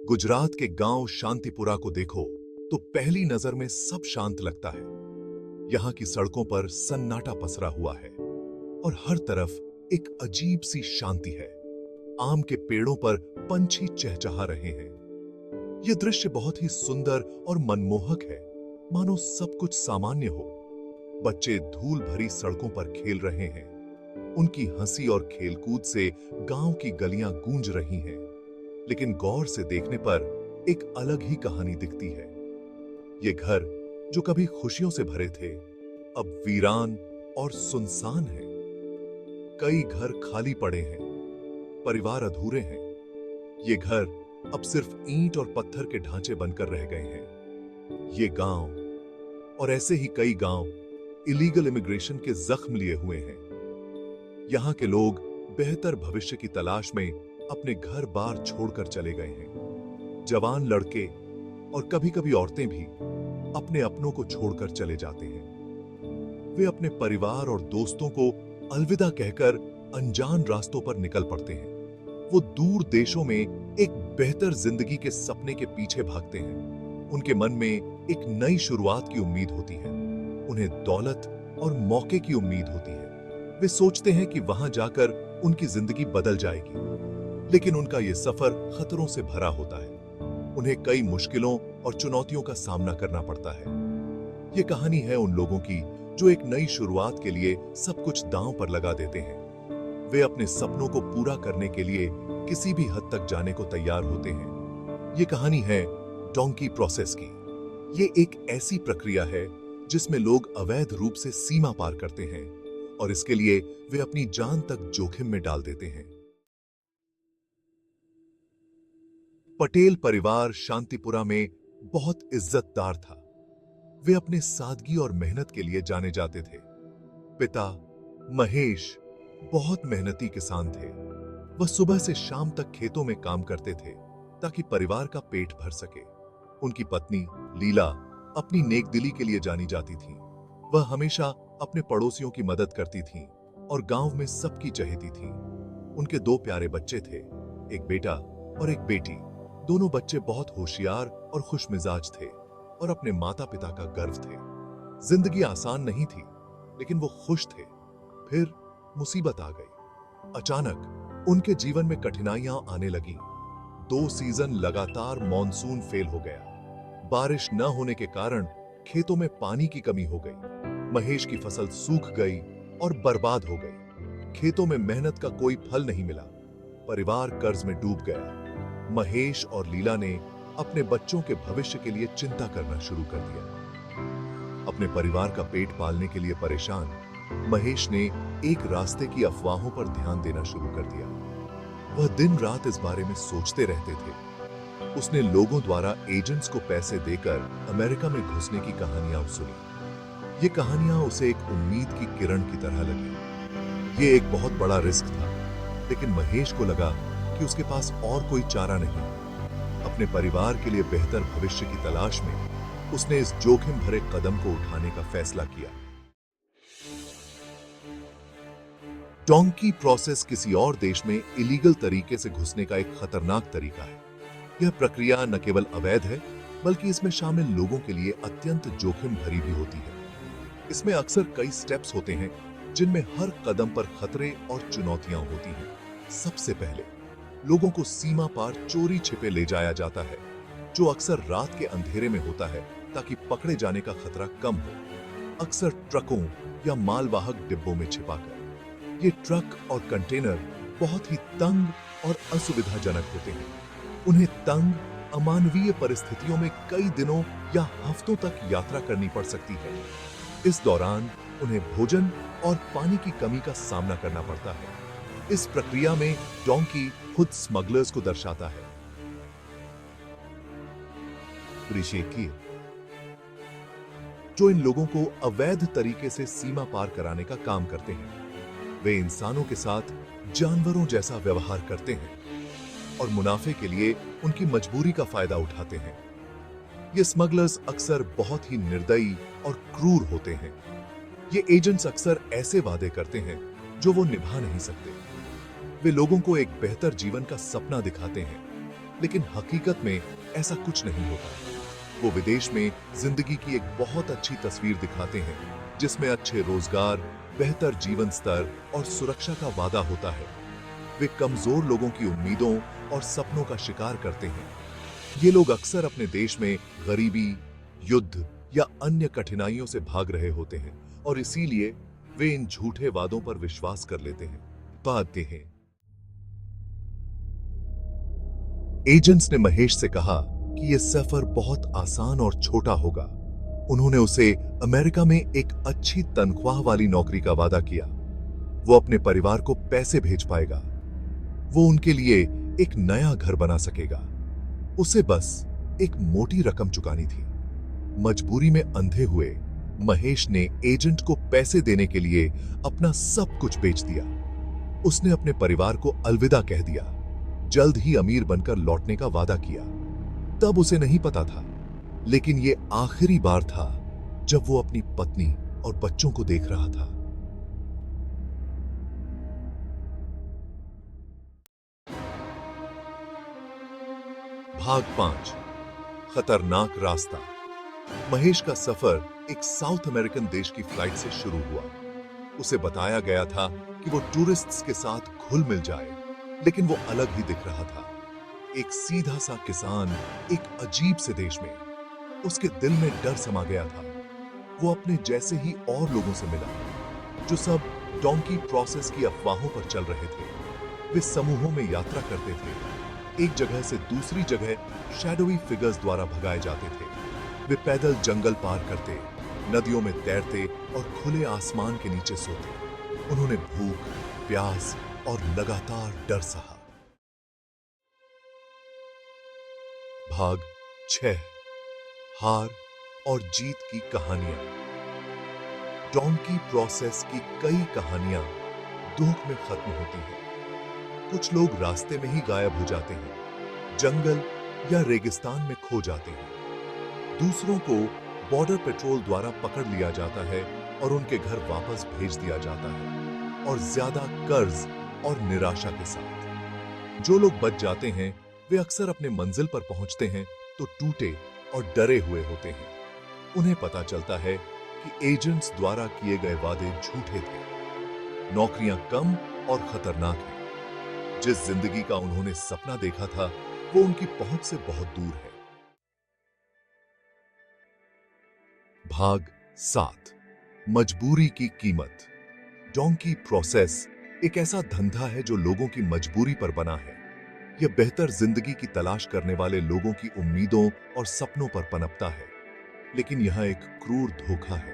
गुजरात के गांव शांतिपुरा को देखो तो पहली नजर में सब शांत लगता है। यहाँ की सड़कों पर सन्नाटा पसरा हुआ है और हर तरफ एक अजीब सी शांति है। आम के पेड़ों पर पंछी चहचहा रहे हैं। यह दृश्य बहुत ही सुंदर और मनमोहक है, मानो सब कुछ सामान्य हो। बच्चे धूल भरी सड़कों पर खेल रहे हैं। उनकी हंसी और खेलकूद से गांव की गलियां गूंज रही हैं। लेकिन गौर से देखने पर एक अलग ही कहानी दिखती है। ये घर जो कभी खुशियों से भरे थे, अब वीरान और सुनसान है। कई घर खाली पड़े हैं, परिवार अधूरे हैं। ये घर अब सिर्फ ईंट और पत्थर के ढांचे बनकर रह गए हैं। ये गांव और ऐसे ही कई गांव इलीगल इमिग्रेशन के जख्म लिए हुए हैं। यहां के लोग बेहतर भविष्य की तलाश में अपने घर बार छोड़कर चले गए हैं। जवान लड़के और कभी-कभी औरतें भी अपने अपनों को छोड़कर चले जाते हैं। वे अपने परिवार और दोस्तों को अलविदा कहकर अनजान रास्तों पर निकल पड़ते हैं। वो दूर देशों में एक बेहतर जिंदगी के सपने के पीछे भागते हैं। उनके मन में एक नई शुरुआत की उम्मीद होती है। उन्हें दौलत और मौके की उम्मीद होती है। वे सोचते हैं कि वहां जाकर उनकी जिंदगी बदल जाएगी, लेकिन उनका यह सफर खतरों से भरा होता है। उन्हें कई मुश्किलों और चुनौतियों का सामना करना पड़ता है। यह कहानी है उन लोगों की जो एक नई शुरुआत के लिए सब कुछ दांव पर लगा देते हैं। वे अपने सपनों को पूरा करने के लिए किसी भी हद तक जाने को तैयार होते हैं। यह कहानी है डोंकी प्रोसेस की। ये एक ऐसी प्रक्रिया है जिसमें लोग अवैध रूप से सीमा पार करते हैं और इसके लिए वे अपनी जान तक जोखिम में डाल देते हैं। पटेल परिवार शांतिपुरा में बहुत इज्जतदार था। वे अपने सादगी और मेहनत के लिए जाने जाते थे। पिता महेश बहुत मेहनती किसान थे। वह सुबह से शाम तक खेतों में काम करते थे ताकि परिवार का पेट भर सके। उनकी पत्नी लीला अपनी नेकदिली के लिए जानी जाती थी। वह हमेशा अपने पड़ोसियों की मदद करती थीं और गांव में सबकी चहेती थीं। उनके दो प्यारे बच्चे थे, एक बेटा और एक बेटी। दोनों बच्चे बहुत होशियार और खुशमिजाज थे और अपने माता पिता का गर्व थे। जिंदगी आसान नहीं थी, लेकिन वो खुश थे। फिर मुसीबत आ गई। अचानक उनके जीवन में कठिनाइयां आने लगीं। 2 सीजन लगातार मॉनसून फेल हो गया। बारिश न होने के कारण खेतों में पानी की कमी हो गई। महेश की फसल सूख गई और बर्बाद हो गई। खेतों में मेहनत का कोई फल नहीं मिला। परिवार कर्ज में डूब गया। महेश और लीला ने अपने बच्चों के भविष्य के लिए चिंता करना शुरू कर दिया। अपने परिवार का पेट पालने के लिए परेशान महेश ने एक रास्ते की अफवाहों पर ध्यान देना शुरू कर दिया। वह दिन रात इस बारे में सोचते रहते थे। उसने लोगों द्वारा एजेंट्स को पैसे देकर अमेरिका में घुसने की कहानियां सुनी। ये कहानियां उसे एक उम्मीद की किरण की तरह लगी। ये एक बहुत बड़ा रिस्क था, लेकिन महेश को लगा कि उसके पास और कोई चारा नहीं। अपने परिवार के लिए बेहतर भविष्य की तलाश में उसने इस जोखिम भरे कदम को उठाने का फैसला किया। डोंकी प्रोसेस किसी और देश में इलीगल तरीके से घुसने का एक खतरनाक तरीका है। यह प्रक्रिया न केवल अवैध है, बल्कि इसमें शामिल लोगों के लिए अत्यंत जोखिम भरी भी होती है। इसमें अक्सर कई स्टेप्स होते हैं, जिनमें हर कदम पर खतरे और चुनौतियां होती हैं। सबसे पहले लोगों को सीमा पार चोरी छिपे ले जाया जाता है, जो अक्सर रात के अंधेरे में होता है ताकि पकड़े जाने का खतरा कम हो। अक्सर ट्रकों या मालवाहक डिब्बों में छिपाकर। ये ट्रक और कंटेनर बहुत ही तंग और असुविधाजनक होते हैं। उन्हें तंग, अमानवीय परिस्थितियों में कई दिनों या हफ्तों तक यात्रा करनी पड़ सकती है। इस दौरान उन्हें भोजन और पानी की कमी का सामना करना पड़ता है। इस प्रक्रिया में डोंकी खुद स्मगलर्स को दर्शाता है। ऋषिकी, जो इन लोगों को अवैध तरीके से सीमा पार कराने का काम करते हैं। वे इंसानों के साथ जानवरों जैसा व्यवहार करते हैं और मुनाफे के लिए उनकी मजबूरी का फायदा उठाते हैं। ये स्मगलर्स अक्सर बहुत ही निर्दयी और क्रूर होते हैं। ये एजेंट्स अक्सर ऐसे वादे करते हैं जो वो निभा नहीं सकते। वे लोगों को एक बेहतर जीवन का सपना दिखाते हैं, लेकिन हकीकत में ऐसा कुछ नहीं होता। वो विदेश में जिंदगी की एक बहुत अच्छी तस्वीर दिखाते हैं, जिसमें अच्छे रोजगार, बेहतर जीवन स्तर और सुरक्षा का वादा होता है। वे कमजोर लोगों की उम्मीदों और सपनों का शिकार करते हैं। ये लोग अक्सर अपने देश में गरीबी, युद्ध या अन्य कठिनाइयों से भाग रहे होते हैं और इसीलिए वे इन झूठे वादों पर विश्वास कर लेते हैं। पाते हैं। एजेंट्स ने महेश से कहा कि यह सफर बहुत आसान और छोटा होगा। उन्होंने उसे अमेरिका में एक अच्छी तनख्वाह वाली नौकरी का वादा किया। वो अपने परिवार को पैसे भेज पाएगा। वो उनके लिए एक नया घर बना सकेगा। उसे बस एक मोटी रकम चुकानी थी। मजबूरी में अंधे हुए महेश ने एजेंट को पैसे देने के लिए अपना सब कुछ बेच दिया। उसने अपने परिवार को अलविदा कह दिया, जल्द ही अमीर बनकर लौटने का वादा किया। तब उसे नहीं पता था, लेकिन यह आखिरी बार था जब वो अपनी पत्नी और बच्चों को देख रहा था। भाग 5। खतरनाक रास्ता। महेश का सफर एक साउथ अमेरिकन देश की फ्लाइट से शुरू हुआ। उसे बताया गया था कि वो टूरिस्ट्स के साथ घुल मिल जाए, लेकिन वो अलग ही दिख रहा था। एक सीधा सा किसान एक अजीब से देश में। उसके दिल में डर समा गया था। वो अपने जैसे ही और लोगों से मिला, जो सब डोंकी प्रोसेस की अफवाहों पर चल रहे थे। वे समूहों में यात्रा करते थे, एक जगह से दूसरी जगह शैडोवी फिगर्स द्वारा भगाए जाते थे। वे पैदल जंगल पार करते, नदियों में तैरते और खुले आसमान के नीचे सोते। उन्होंने भूख, प्यास और लगातार डर सहा। भाग 6। हार और जीत की कहानियां। डोंकी प्रोसेस की कई कहानियां दुख में खत्म होती हैं। कुछ लोग रास्ते में ही गायब हो जाते हैं, जंगल या रेगिस्तान में खो जाते हैं। दूसरों को बॉर्डर पेट्रोल द्वारा पकड़ लिया जाता है और उनके घर वापस भेज दिया जाता है, और ज्यादा कर्ज और निराशा के साथ। जो लोग बच जाते हैं वे अक्सर अपने मंजिल पर पहुंचते हैं तो टूटे और डरे हुए होते हैं। उन्हें पता चलता है कि एजेंट्स द्वारा किए गए वादे झूठे थे। नौकरियां कम और खतरनाक हैं। जिस जिंदगी का उन्होंने सपना देखा था वो उनकी पहुंच से बहुत दूर है। भाग 7। मजबूरी की कीमत। डोंकी प्रोसेस एक ऐसा धंधा है जो लोगों की मजबूरी पर बना है। यह बेहतर जिंदगी की तलाश करने वाले लोगों की उम्मीदों और सपनों पर पनपता है। लेकिन यह एक क्रूर धोखा है।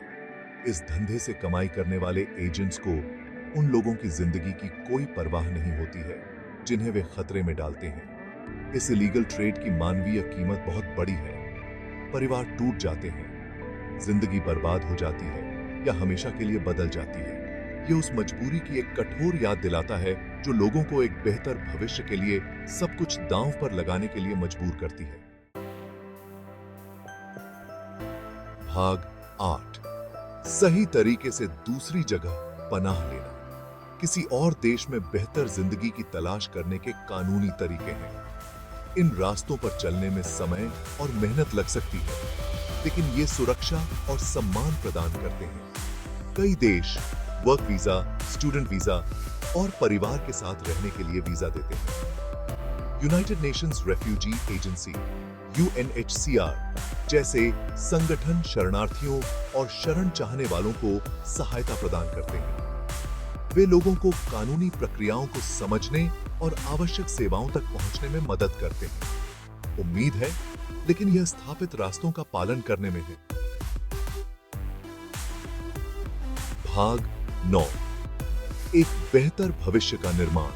इस धंधे से कमाई करने वाले एजेंट्स को उन लोगों की जिंदगी की कोई परवाह नहीं होती है जिन्हें वे खतरे में डालते हैं। इस इलीगल ट्रेड की मानवीय कीमत बहुत बड़ी है। परिवार टूट जाते हैं, जिंदगी बर्बाद हो जाती है या हमेशा के लिए बदल जाती है। यह उस मजबूरी की एक कठोर याद दिलाता है जो लोगों को एक बेहतर भविष्य के लिए सब कुछ दांव पर लगाने के लिए मजबूर करती है। भाग 8। सही तरीके से दूसरी जगह पनाह लेना। किसी और देश में बेहतर जिंदगी की तलाश करने के कानूनी तरीके हैं। इन रास्तों पर चलने में समय और मेहनत लग सकती है, लेकिन ये सुरक्षा और सम्मान प्रदान करते हैं। कई देश वर्क वीजा, स्टूडेंट वीजा और परिवार के साथ रहने के लिए वीजा देते हैं। United Nations refugee agency UNHCR जैसे संगठन शरणार्थियों और शरण चाहने वालों को सहायता प्रदान करते हैं। वे लोगों को कानूनी प्रक्रियाओं को समझने और आवश्यक सेवाओं तक पहुंचने में मदद करते हैं। उम्मीद है, लेकिन यह स्थापित रास्तों का पालन करने में है। भाग 9। एक बेहतर भविष्य का निर्माण।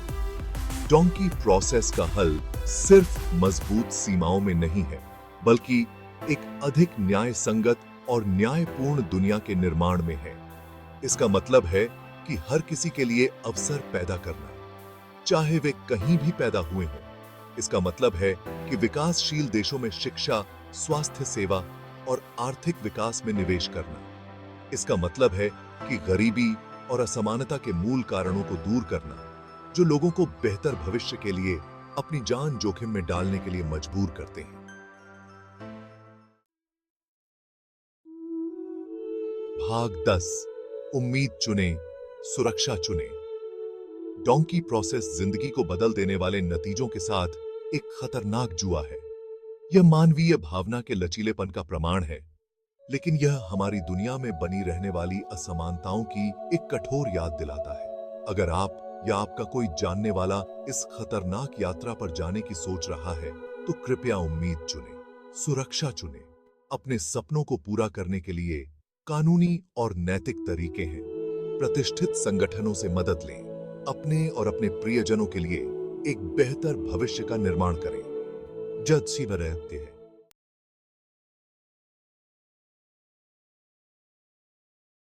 डोंकी प्रोसेस का हल सिर्फ मजबूत सीमाओं में नहीं है, बल्कि एक अधिक न्याय संगत और न्यायपूर्ण दुनिया के निर्माण में है। इसका मतलब है कि हर किसी के लिए अवसर पैदा करना, चाहे वे कहीं भी पैदा हुए हों। इसका मतलब है कि विकासशील देशों में शिक्षा, स्वास्थ्य सेवा और आर्थिक विकास में निवेश करना। इसका मतलब है कि गरीबी और असमानता के मूल कारणों को दूर करना, जो लोगों को बेहतर भविष्य के लिए अपनी जान जोखिम में डालने के लिए मजबूर करते हैं। भाग 10। उम्मीद चुने, सुरक्षा चुने। डोंकी प्रोसेस जिंदगी को बदल देने वाले नतीजों के साथ एक खतरनाक जुआ है। यह मानवीय भावना के लचीलेपन का प्रमाण है, लेकिन यह हमारी दुनिया में बनी रहने वाली असमानताओं की एक कठोर याद दिलाता है। अगर आप या आपका कोई जानने वाला इस खतरनाक यात्रा पर जाने की सोच रहा है, तो कृपया उम्मीद चुने, सुरक्षा चुने। अपने सपनों को पूरा करने के लिए कानूनी और नैतिक तरीके हैं। प्रतिष्ठित संगठनों से मदद लें। अपने और अपने प्रियजनों के लिए एक बेहतर भविष्य का निर्माण करें। जज सी रहते हैं।